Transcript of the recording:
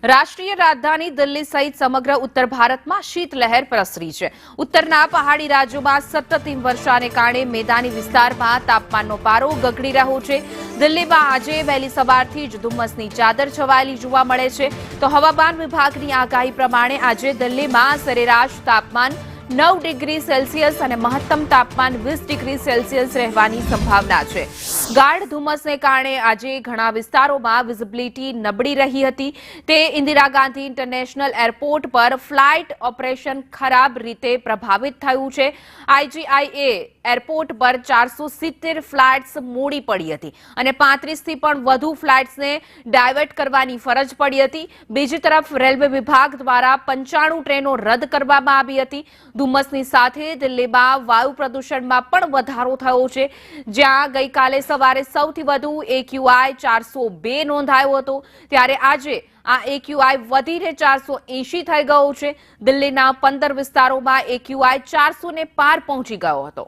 રાષ્ટ્રીય રાજધાની દિલ્હી સહિત સમગ્ર ઉત્તર ભારતમાં શીતલહેર પ્રસરી છે। ઉત્તરના પહાડી રાજ્યોમાં સતત હિમવર્ષાને કારણે મેદાની વિસ્તારમાં તાપમાનનો પારો ગગડી રહ્યો છે। દિલ્હીમાં આજે વહેલી સવારથી જ ધુમ્મસની ચાદર છવાયેલી જોવા મળે છે। તો હવામાન વિભાગની આગાહી પ્રમાણે આજે દિલ્હીમાં સરેરાશ તાપમાન 9 ડિગ્રી સેલ્સિયસ અને મહત્તમ તાપમાન 20 ડિગ્રી સેલ્સિયસ રહેવાની સંભાવના છે। ગાઢ ધુમ્મસને કારણે આજે ઘણા વિસ્તારોમાં વિઝિબિલિટી નબળી રહી હતી। તે ઇન્દિરા ગાંધી ઇન્ટરનેશનલ એરપોર્ટ પર ફ્લાઇટ ઓપરેશન ખરાબ રીતે પ્રભાવિત થયું છે। આઈજીઆઈએ એરપોર્ટ પર 470 ફ્લાઇટ્સ મોડી પડી હતી અને 35થી પણ વધુ ફ્લાઇટ્સને ડાયવર્ટ કરવાની ફરજ પડી હતી। બીજી તરફ રેલવે વિભાગ દ્વારા 95 ટ્રેનો રદ કરવામાં આવી હતી। ધુમ્મસની સાથે દિલ્હીમાં વાયુ પ્રદૂષણમાં પણ વધારો થયો છે, જ્યાં ગઈકાલે સવારે સૌથી વધુ એક્યુઆઈ 402 નોંધાયો હતો, ત્યારે આજે આ એક્યુઆઈ વધીને 480 થઈ ગયો છે। દિલ્હીના 15 વિસ્તારોમાં એક્યુઆઈ 400 ને પાર પહોંચી ગયો હતો।